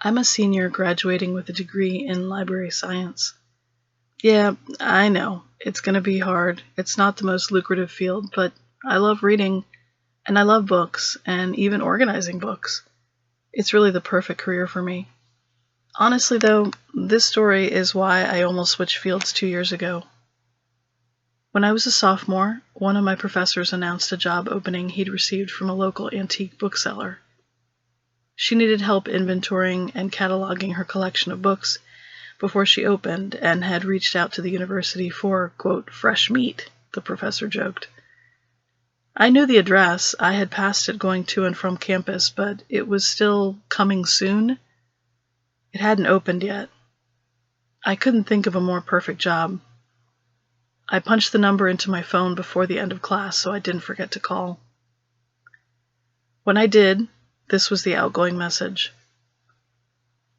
I'm a senior graduating with a degree in library science. Yeah, I know. It's gonna be hard. It's not the most lucrative field, but I love reading, and I love books, and even organizing books. It's really the perfect career for me. Honestly, though, this story is why I almost switched fields 2 years ago. When I was a sophomore, one of my professors announced a job opening he'd received from a local antique bookseller. She needed help inventorying and cataloging her collection of books before she opened, and had reached out to the university for, quote, fresh meat, the professor joked. I knew the address. I had passed it going to and from campus, but it was still coming soon. It hadn't opened yet. I couldn't think of a more perfect job. I punched the number into my phone before the end of class so I didn't forget to call. When I did, this was the outgoing message.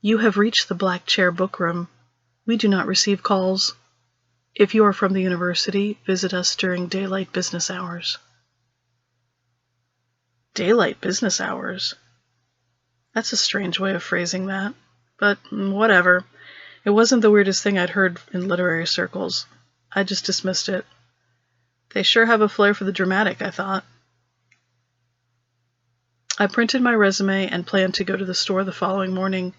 You have reached the Black Chair Book Room. We do not receive calls. If you are from the university, visit us during daylight business hours. Daylight business hours? That's a strange way of phrasing that, but whatever. It wasn't the weirdest thing I'd heard in literary circles. I just dismissed it. They sure have a flair for the dramatic, I thought. I printed my resume and planned to go to the store the following morning.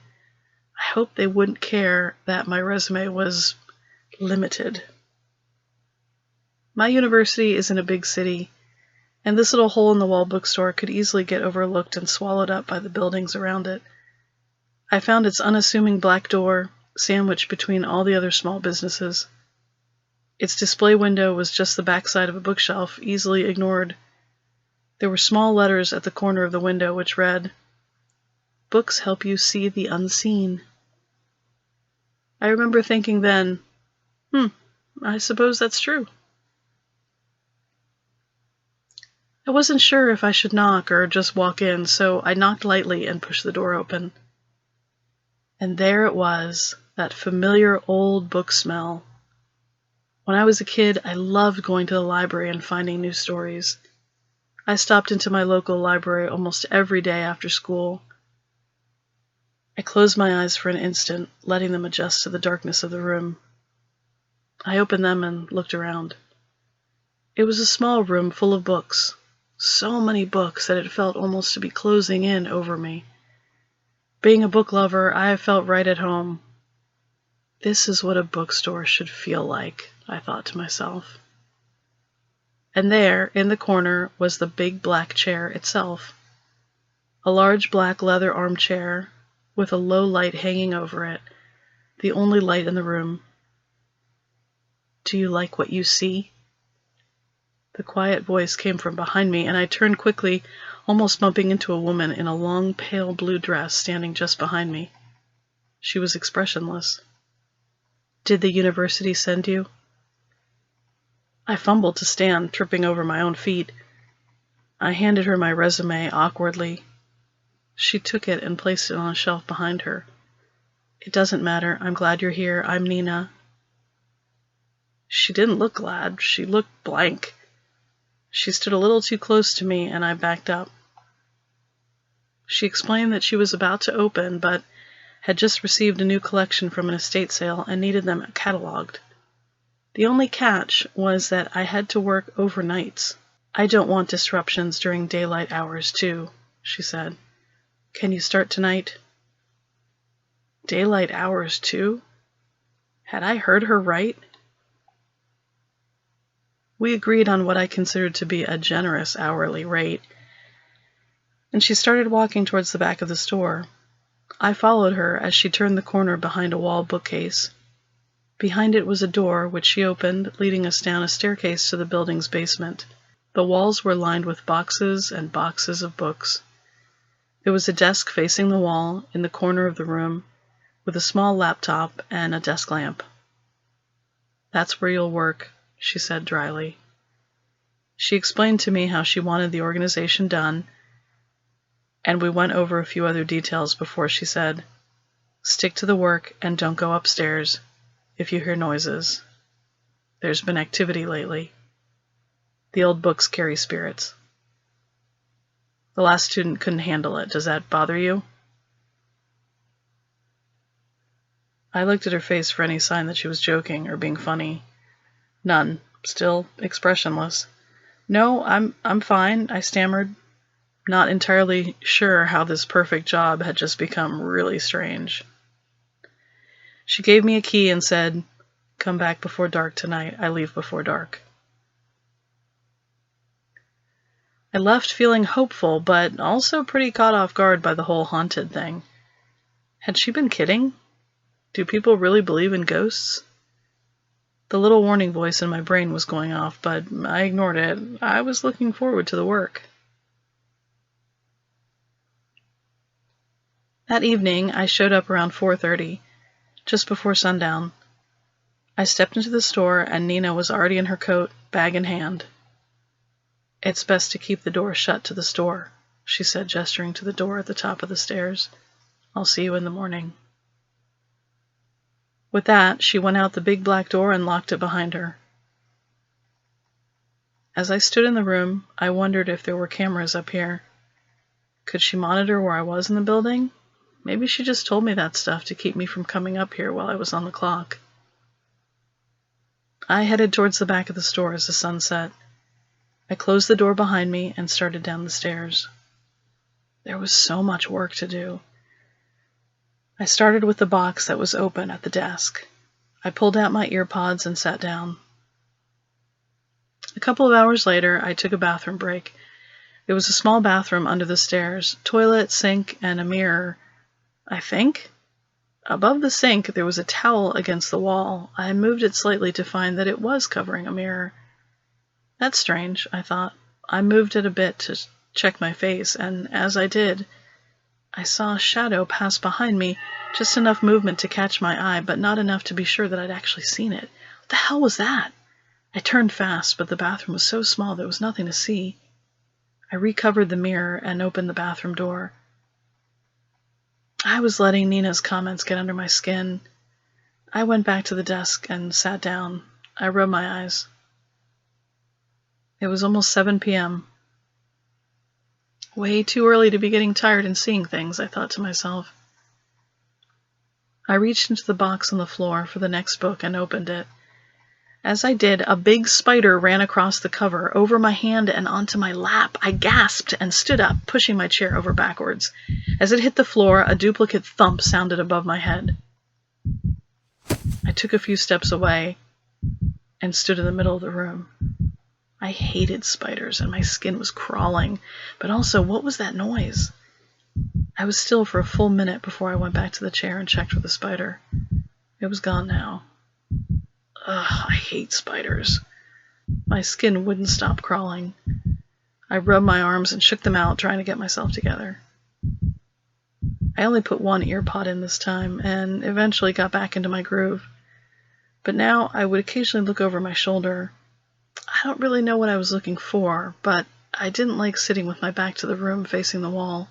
I hoped they wouldn't care that my resume was limited. My university is in a big city, and this little hole-in-the-wall bookstore could easily get overlooked and swallowed up by the buildings around it. I found its unassuming black door, sandwiched between all the other small businesses. Its display window was just the backside of a bookshelf, easily ignored. There were small letters at the corner of the window which read, "Books help you see the unseen." I remember thinking then, I suppose that's true. I wasn't sure if I should knock or just walk in, so I knocked lightly and pushed the door open. And there it was, that familiar old book smell. When I was a kid, I loved going to the library and finding new stories. I stopped into my local library almost every day after school. I closed my eyes for an instant, letting them adjust to the darkness of the room. I opened them and looked around. It was a small room full of books, so many books that it felt almost to be closing in over me. Being a book lover, I felt right at home. This is what a bookstore should feel like, I thought to myself. And there, in the corner, was the big black chair itself. A large black leather armchair with a low light hanging over it, the only light in the room. Do you like what you see? The quiet voice came from behind me, and I turned quickly, almost bumping into a woman in a long, pale blue dress standing just behind me. She was expressionless. Did the university send you? I fumbled to stand, tripping over my own feet. I handed her my resume awkwardly. She took it and placed it on a shelf behind her. It doesn't matter. I'm glad you're here. I'm Nina. She didn't look glad. She looked blank. She stood a little too close to me, and I backed up. She explained that she was about to open, but had just received a new collection from an estate sale and needed them cataloged. The only catch was that I had to work overnights. I don't want disruptions during daylight hours, too, she said. Can you start tonight? Daylight hours, too? Had I heard her right? We agreed on what I considered to be a generous hourly rate, and she started walking towards the back of the store. I followed her as she turned the corner behind a wall bookcase. Behind it was a door, which she opened, leading us down a staircase to the building's basement. The walls were lined with boxes and boxes of books. There was a desk facing the wall in the corner of the room, with a small laptop and a desk lamp. That's where you'll work, she said dryly. She explained to me how she wanted the organization done, and we went over a few other details before she said, Stick to the work and don't go upstairs if you hear noises. There's been activity lately. The old books carry spirits. The last student couldn't handle it. Does that bother you? I looked at her face for any sign that she was joking or being funny. None. Still expressionless. "No, I'm fine," I stammered, not entirely sure how this perfect job had just become really strange. She gave me a key and said, "Come back before dark tonight. I leave before dark." I left feeling hopeful, but also pretty caught off guard by the whole haunted thing. Had she been kidding? Do people really believe in ghosts? The little warning voice in my brain was going off, but I ignored it. I was looking forward to the work. That evening, I showed up around 4:30, just before sundown. I stepped into the store, and Nina was already in her coat, bag in hand. "It's best to keep the door shut to the store," she said, gesturing to the door at the top of the stairs. "I'll see you in the morning." With that, she went out the big black door and locked it behind her. As I stood in the room, I wondered if there were cameras up here. Could she monitor where I was in the building? Maybe she just told me that stuff to keep me from coming up here while I was on the clock. I headed towards the back of the store as the sun set. I closed the door behind me and started down the stairs. There was so much work to do. I started with the box that was open at the desk. I pulled out my earpods and sat down. A couple of hours later, I took a bathroom break. There was a small bathroom under the stairs, toilet, sink, and a mirror, I think. Above the sink, there was a towel against the wall. I moved it slightly to find that it was covering a mirror. That's strange, I thought. I moved it a bit to check my face, and as I did, I saw a shadow pass behind me, just enough movement to catch my eye, but not enough to be sure that I'd actually seen it. What the hell was that? I turned fast, but the bathroom was so small there was nothing to see. I recovered the mirror and opened the bathroom door. I was letting Nina's comments get under my skin. I went back to the desk and sat down. I rubbed my eyes. It was almost 7 p.m. Way too early to be getting tired and seeing things, I thought to myself. I reached into the box on the floor for the next book and opened it. As I did, a big spider ran across the cover, over my hand and onto my lap. I gasped and stood up, pushing my chair over backwards. As it hit the floor, a duplicate thump sounded above my head. I took a few steps away and stood in the middle of the room. I hated spiders, and my skin was crawling. But also, what was that noise? I was still for a full minute before I went back to the chair and checked for the spider. It was gone now. Ugh, I hate spiders. My skin wouldn't stop crawling. I rubbed my arms and shook them out, trying to get myself together. I only put one ear pod in this time, and eventually got back into my groove. But now I would occasionally look over my shoulder. I don't really know what I was looking for, but I didn't like sitting with my back to the room facing the wall.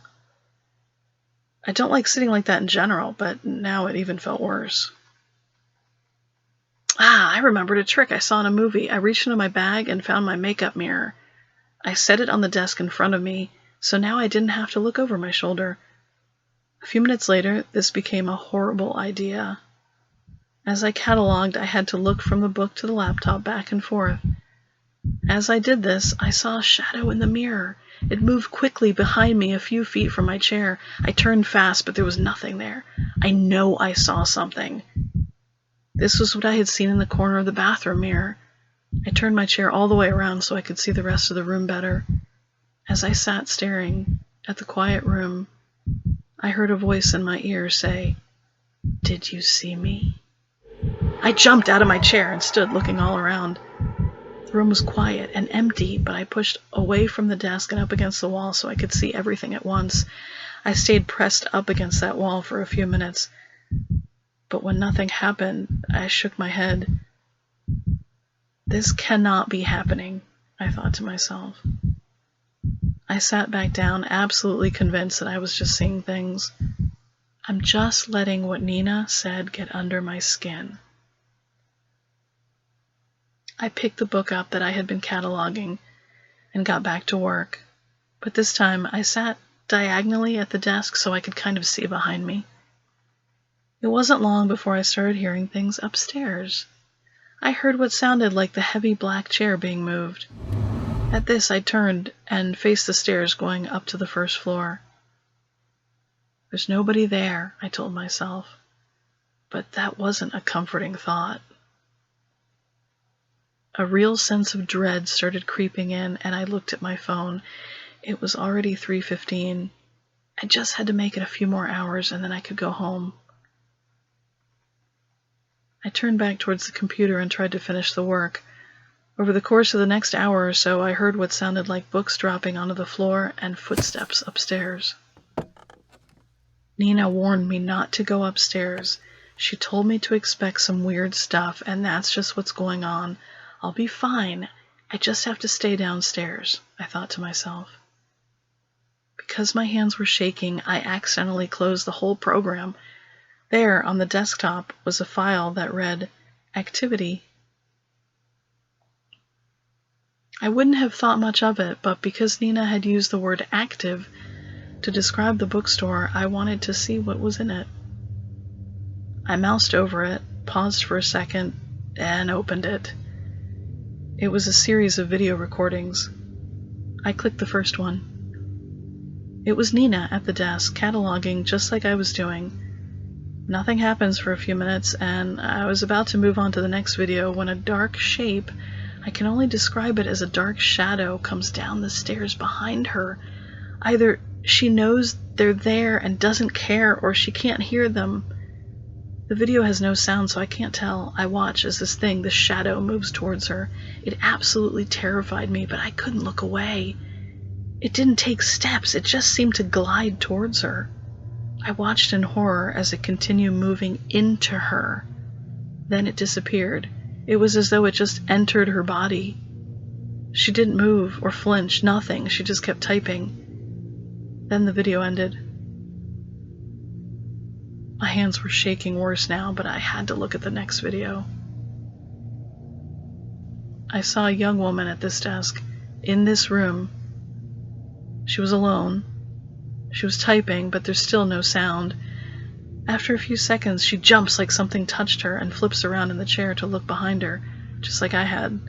I don't like sitting like that in general, but now it even felt worse. I remembered a trick I saw in a movie. I reached into my bag and found my makeup mirror. I set it on the desk in front of me, so now I didn't have to look over my shoulder. A few minutes later, this became a horrible idea. As I cataloged, I had to look from the book to the laptop back and forth. As I did this, I saw a shadow in the mirror. It moved quickly behind me a few feet from my chair. I turned fast, but there was nothing there. I know I saw something. This was what I had seen in the corner of the bathroom mirror. I turned my chair all the way around so I could see the rest of the room better. As I sat staring at the quiet room, I heard a voice in my ear say, "Did you see me?" I jumped out of my chair and stood looking all around. The room was quiet and empty, but I pushed away from the desk and up against the wall so I could see everything at once. I stayed pressed up against that wall for a few minutes, but when nothing happened, I shook my head. This cannot be happening, I thought to myself. I sat back down, absolutely convinced that I was just seeing things. I'm just letting what Nina said get under my skin. I picked the book up that I had been cataloging and got back to work, but this time I sat diagonally at the desk so I could kind of see behind me. It wasn't long before I started hearing things upstairs. I heard what sounded like the heavy black chair being moved. At this, I turned and faced the stairs going up to the first floor. There's nobody there, I told myself, but that wasn't a comforting thought. A real sense of dread started creeping in, and I looked at my phone. It was already 3:15. I just had to make it a few more hours, and then I could go home. I turned back towards the computer and tried to finish the work. Over the course of the next hour or so, I heard what sounded like books dropping onto the floor and footsteps upstairs. Nina warned me not to go upstairs. She told me to expect some weird stuff, and that's just what's going on. I'll be fine. I just have to stay downstairs, I thought to myself. Because my hands were shaking, I accidentally closed the whole program. There, on the desktop, was a file that read, Activity. I wouldn't have thought much of it, but because Nina had used the word active to describe the bookstore, I wanted to see what was in it. I moused over it, paused for a second, and opened it. It was a series of video recordings. I clicked the first one. It was Nina at the desk, cataloging just like I was doing. Nothing happens for a few minutes, and I was about to move on to the next video when a dark shape, I can only describe it as a dark shadow, comes down the stairs behind her. Either she knows they're there and doesn't care, or she can't hear them. The video has no sound, so I can't tell. I watch as this shadow, moves towards her. It absolutely terrified me, but I couldn't look away. It didn't take steps, it just seemed to glide towards her. I watched in horror as it continued moving into her. Then it disappeared. It was as though it just entered her body. She didn't move or flinch, nothing. She just kept typing. Then the video ended. My hands were shaking worse now, but I had to look at the next video. I saw a young woman at this desk, in this room. She was alone. She was typing, but there's still no sound. After a few seconds, she jumps like something touched her and flips around in the chair to look behind her, just like I had.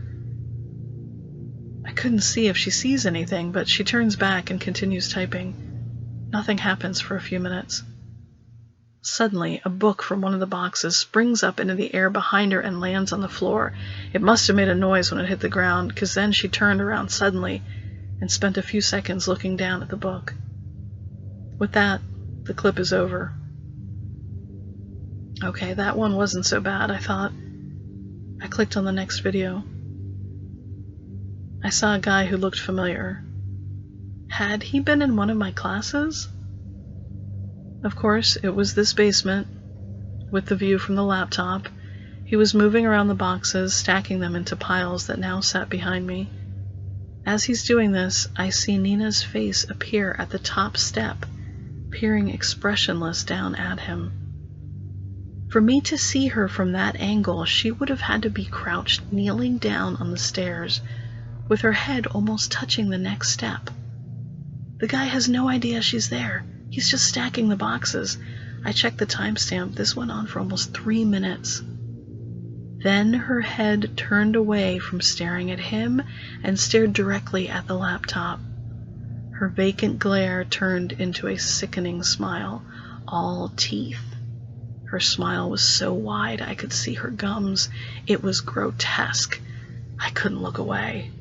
I couldn't see if she sees anything, but she turns back and continues typing. Nothing happens for a few minutes. Suddenly, a book from one of the boxes springs up into the air behind her and lands on the floor. It must have made a noise when it hit the ground, because then she turned around suddenly and spent a few seconds looking down at the book. With that, the clip is over. Okay, that one wasn't so bad, I thought. I clicked on the next video. I saw a guy who looked familiar. Had he been in one of my classes? Of course, it was this basement, with the view from the laptop. He was moving around the boxes, stacking them into piles that now sat behind me. As he's doing this, I see Nina's face appear at the top step, peering expressionless down at him. For me to see her from that angle, she would have had to be crouched, kneeling down on the stairs, with her head almost touching the next step. The guy has no idea she's there. He's just stacking the boxes. I checked the timestamp. This went on for almost 3 minutes. Then her head turned away from staring at him and stared directly at the laptop. Her vacant glare turned into a sickening smile, all teeth. Her smile was so wide I could see her gums. It was grotesque. I couldn't look away.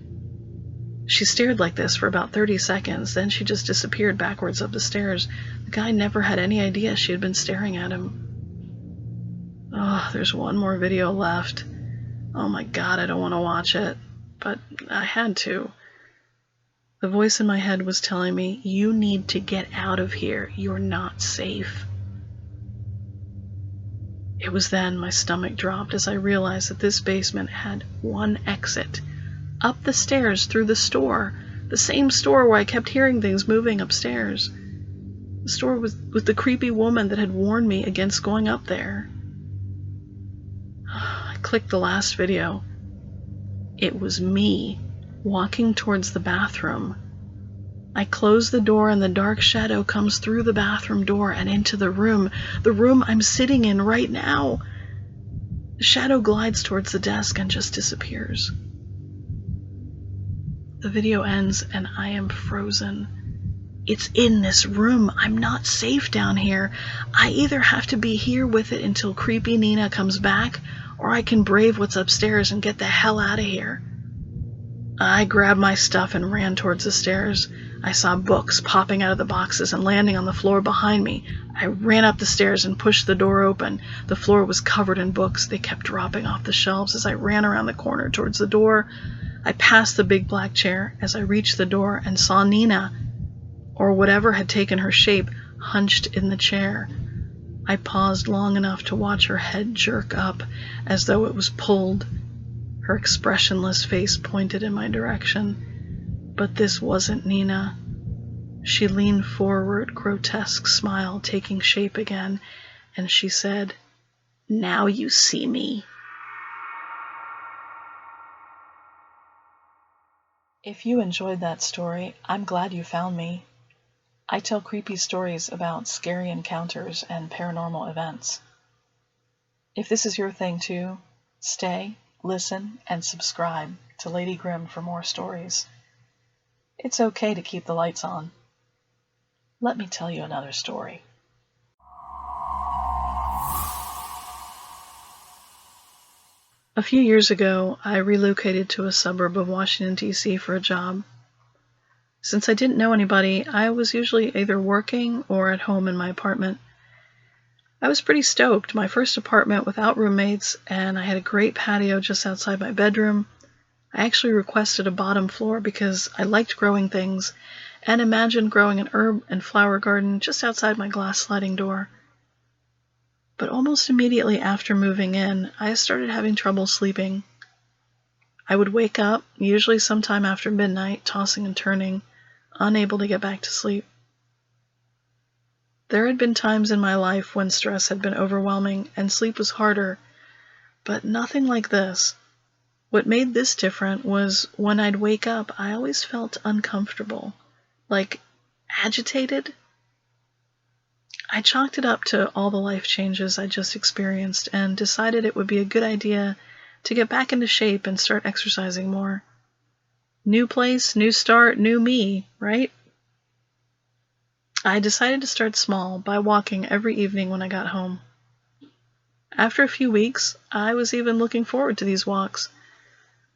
She stared like this for about 30 seconds, then she just disappeared backwards up the stairs. The guy never had any idea she had been staring at him. Oh, there's one more video left. Oh my God, I don't want to watch it. But I had to. The voice in my head was telling me, you need to get out of here. You're not safe. It was then my stomach dropped as I realized that this basement had one exit. Up the stairs through the store. The same store where I kept hearing things moving upstairs. The store with the creepy woman that had warned me against going up there. I clicked the last video. It was me walking towards the bathroom. I close the door and the dark shadow comes through the bathroom door and into the room I'm sitting in right now. The shadow glides towards the desk and just disappears. The video ends and I am frozen. It's in this room. I'm not safe down here. I either have to be here with it until creepy Nina comes back, or I can brave what's upstairs and get the hell out of here. I grabbed my stuff and ran towards the stairs. I saw books popping out of the boxes and landing on the floor behind me. I ran up the stairs and pushed the door open. The floor was covered in books. They kept dropping off the shelves as I ran around the corner towards the door. I passed the big black chair as I reached the door and saw Nina, or whatever had taken her shape, hunched in the chair. I paused long enough to watch her head jerk up as though it was pulled. Her expressionless face pointed in my direction. But this wasn't Nina. She leaned forward, grotesque smile taking shape again, and she said, "Now you see me." If you enjoyed that story, I'm glad you found me. I tell creepy stories about scary encounters and paranormal events. If this is your thing too, stay, listen, and subscribe to Lady Grimm for more stories. It's okay to keep the lights on. Let me tell you another story. A few years ago, I relocated to a suburb of Washington, D.C. for a job. Since I didn't know anybody, I was usually either working or at home in my apartment. I was pretty stoked. My first apartment without roommates, and I had a great patio just outside my bedroom. I actually requested a bottom floor because I liked growing things and imagined growing an herb and flower garden just outside my glass sliding door. But almost immediately after moving in, I started having trouble sleeping. I would wake up, usually sometime after midnight, tossing and turning, unable to get back to sleep. There had been times in my life when stress had been overwhelming and sleep was harder, but nothing like this. What made this different was when I'd wake up, I always felt uncomfortable, like agitated. I chalked it up to all the life changes I just experienced and decided it would be a good idea to get back into shape and start exercising more. New place, new start, new me, right? I decided to start small by walking every evening when I got home. After a few weeks, I was even looking forward to these walks.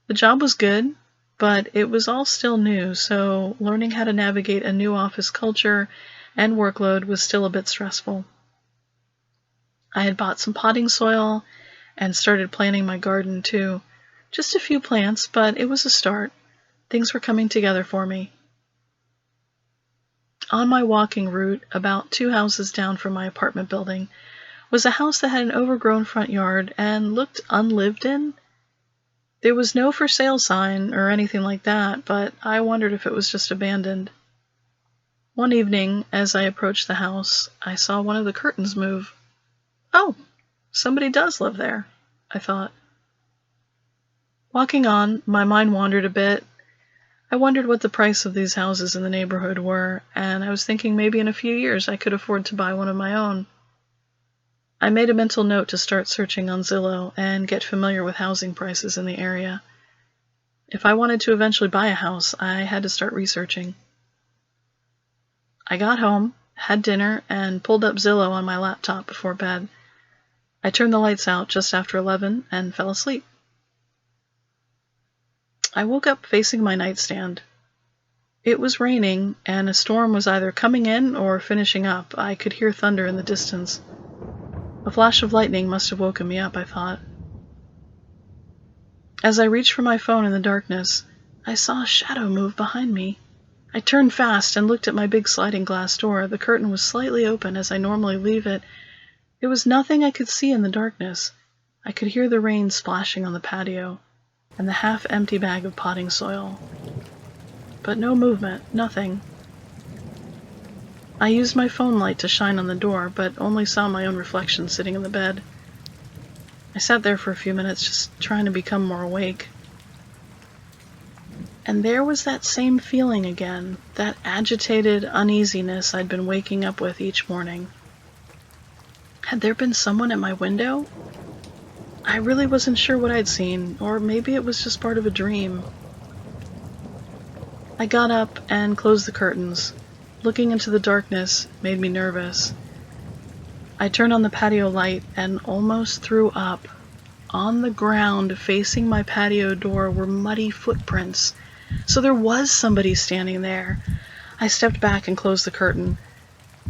The job was good, but it was all still new, so learning how to navigate a new office culture and workload was still a bit stressful. I had bought some potting soil and started planting my garden too. Just a few plants, but it was a start. Things were coming together for me. On my walking route, about 2 houses down from my apartment building, was a house that had an overgrown front yard and looked unlived in. There was no for sale sign or anything like that, but I wondered if it was just abandoned. One evening, as I approached the house, I saw one of the curtains move. Oh, somebody does live there, I thought. Walking on, my mind wandered a bit. I wondered what the price of these houses in the neighborhood were, and I was thinking maybe in a few years I could afford to buy one of my own. I made a mental note to start searching on Zillow and get familiar with housing prices in the area. If I wanted to eventually buy a house, I had to start researching. I got home, had dinner, and pulled up Zillow on my laptop before bed. I turned the lights out just after 11 and fell asleep. I woke up facing my nightstand. It was raining, and a storm was either coming in or finishing up. I could hear thunder in the distance. A flash of lightning must have woken me up, I thought. As I reached for my phone in the darkness, I saw a shadow move behind me. I turned fast and looked at my big sliding glass door. The curtain was slightly open as I normally leave it. There was nothing I could see in the darkness. I could hear the rain splashing on the patio and the half-empty bag of potting soil. But no movement, nothing. I used my phone light to shine on the door, but only saw my own reflection sitting in the bed. I sat there for a few minutes, just trying to become more awake. And there was that same feeling again, that agitated uneasiness I'd been waking up with each morning. Had there been someone at my window? I really wasn't sure what I'd seen, or maybe it was just part of a dream. I got up and closed the curtains. Looking into the darkness made me nervous. I turned on the patio light and almost threw up. On the ground facing my patio door were muddy footprints. So there was somebody standing there. I stepped back and closed the curtain.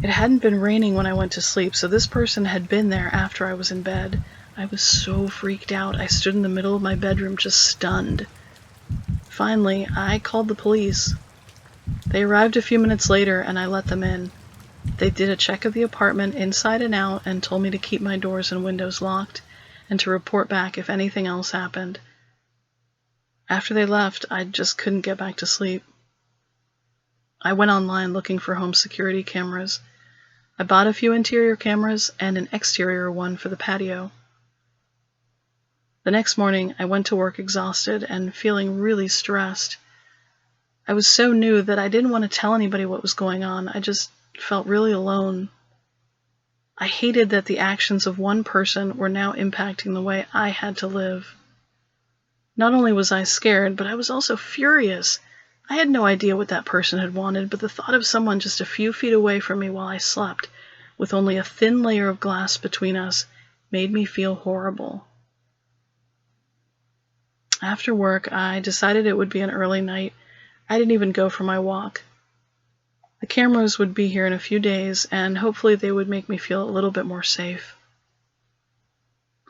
It hadn't been raining when I went to sleep, so this person had been there after I was in bed. I was so freaked out. I stood in the middle of my bedroom just stunned. Finally, I called the police. They arrived a few minutes later and I let them in. They did a check of the apartment inside and out and told me to keep my doors and windows locked and to report back if anything else happened. After they left, I just couldn't get back to sleep. I went online looking for home security cameras. I bought a few interior cameras and an exterior one for the patio. The next morning, I went to work exhausted and feeling really stressed. I was so new that I didn't want to tell anybody what was going on. I just felt really alone. I hated that the actions of one person were now impacting the way I had to live. Not only was I scared, but I was also furious. I had no idea what that person had wanted, but the thought of someone just a few feet away from me while I slept, with only a thin layer of glass between us, made me feel horrible. After work, I decided it would be an early night. I didn't even go for my walk. The cameras would be here in a few days, and hopefully they would make me feel a little bit more safe.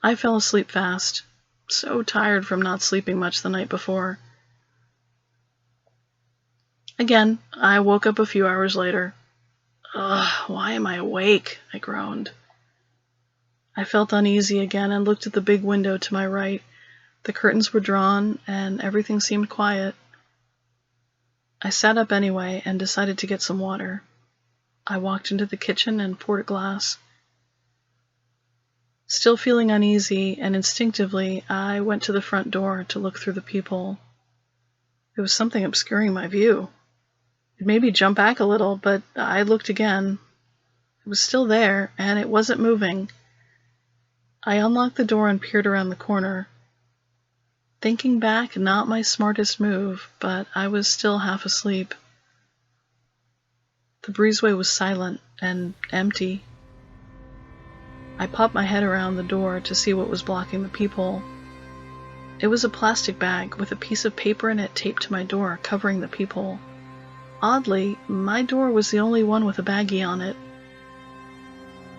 I fell asleep fast, so tired from not sleeping much the night before. Again, I woke up a few hours later. Ugh, why am I awake? I groaned. I felt uneasy again and looked at the big window to my right. The curtains were drawn, and everything seemed quiet. I sat up anyway and decided to get some water. I walked into the kitchen and poured a glass. Still feeling uneasy, and instinctively, I went to the front door to look through the peephole. There was something obscuring my view. It made me jump back a little, but I looked again. It was still there, and it wasn't moving. I unlocked the door and peered around the corner. Thinking back, not my smartest move, but I was still half asleep. The breezeway was silent and empty. I popped my head around the door to see what was blocking the peephole. It was a plastic bag with a piece of paper in it taped to my door, covering the peephole. Oddly, my door was the only one with a baggie on it.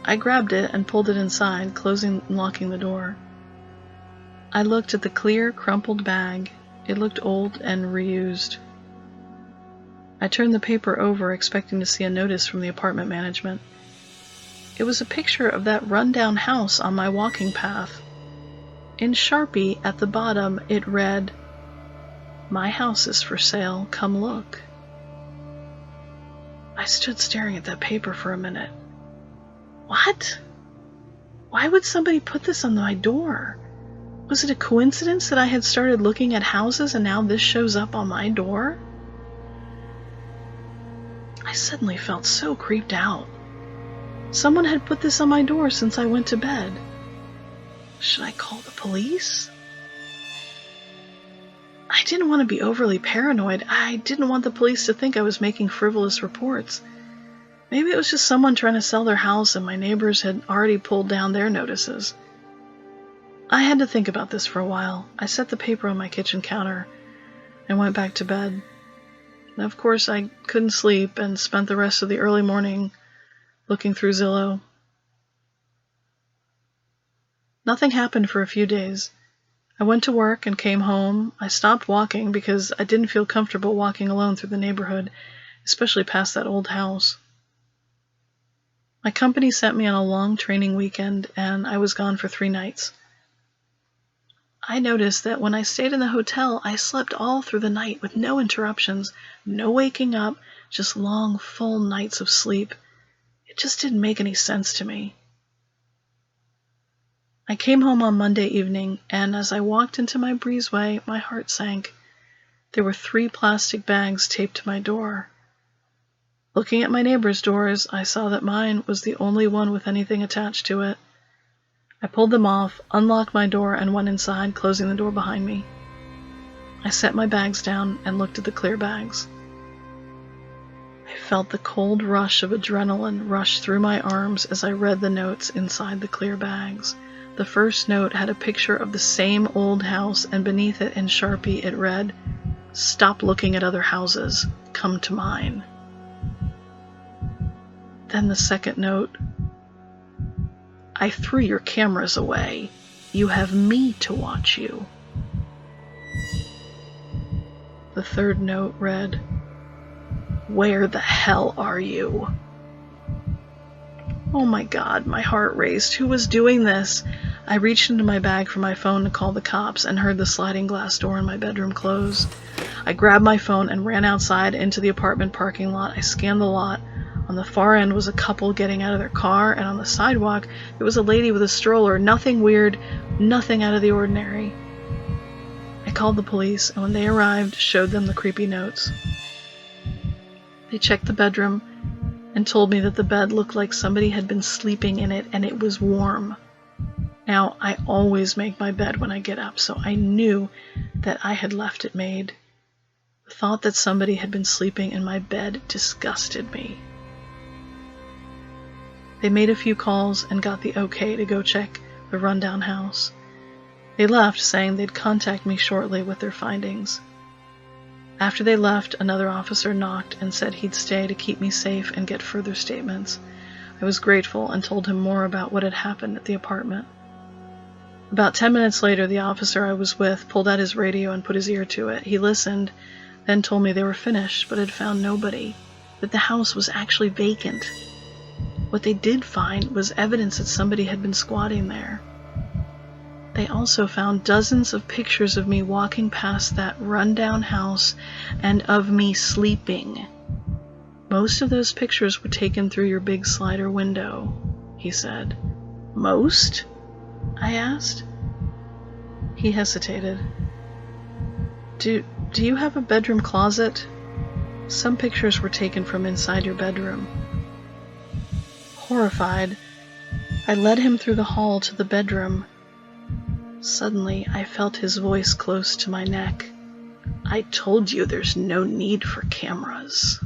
I grabbed it and pulled it inside, closing and locking the door. I looked at the clear, crumpled bag. It looked old and reused. I turned the paper over, expecting to see a notice from the apartment management. It was a picture of that run-down house on my walking path. In Sharpie, at the bottom, it read, "My house is for sale, come look." I stood staring at that paper for a minute. What? Why would somebody put this on my door? Was it a coincidence that I had started looking at houses and now this shows up on my door? I suddenly felt so creeped out. Someone had put this on my door since I went to bed. Should I call the police? I didn't want to be overly paranoid. I didn't want the police to think I was making frivolous reports. Maybe it was just someone trying to sell their house and my neighbors had already pulled down their notices. I had to think about this for a while. I set the paper on my kitchen counter and went back to bed. And of course, I couldn't sleep and spent the rest of the early morning looking through Zillow. Nothing happened for a few days. I went to work and came home. I stopped walking because I didn't feel comfortable walking alone through the neighborhood, especially past that old house. My company sent me on a long training weekend, and I was gone for 3 nights. I noticed that when I stayed in the hotel, I slept all through the night with no interruptions, no waking up, just long, full nights of sleep. It just didn't make any sense to me. I came home on Monday evening, and as I walked into my breezeway, my heart sank. There were 3 plastic bags taped to my door. Looking at my neighbor's doors, I saw that mine was the only one with anything attached to it. I pulled them off, unlocked my door, and went inside, closing the door behind me. I set my bags down and looked at the clear bags. I felt the cold rush of adrenaline rush through my arms as I read the notes inside the clear bags. The first note had a picture of the same old house, and beneath it in Sharpie it read, "Stop looking at other houses. Come to mine." Then the second note, "I threw your cameras away. You have me to watch you." The third note read, "Where the hell are you?" Oh my God, my heart raced. Who was doing this? I reached into my bag for my phone to call the cops and heard the sliding glass door in my bedroom close. I grabbed my phone and ran outside into the apartment parking lot. I scanned the lot. On the far end was a couple getting out of their car, and on the sidewalk there was a lady with a stroller. Nothing weird, nothing out of the ordinary. I called the police, and when they arrived, showed them the creepy notes. They checked the bedroom and told me that the bed looked like somebody had been sleeping in it, and it was warm. Now, I always make my bed when I get up, so I knew that I had left it made. The thought that somebody had been sleeping in my bed disgusted me. They made a few calls and got the okay to go check the rundown house. They left, saying they'd contact me shortly with their findings. After they left, another officer knocked and said he'd stay to keep me safe and get further statements. I was grateful and told him more about what had happened at the apartment. About 10 minutes later, the officer I was with pulled out his radio and put his ear to it. He listened, then told me they were finished, but had found nobody, that the house was actually vacant. What they did find was evidence that somebody had been squatting there. They also found dozens of pictures of me walking past that rundown house and of me sleeping. Most of those pictures were taken through your big slider window, he said. Most? I asked. He hesitated. Do you have a bedroom closet? Some pictures were taken from inside your bedroom. Horrified, I led him through the hall to the bedroom. Suddenly, I felt his voice close to my neck. I told you there's no need for cameras.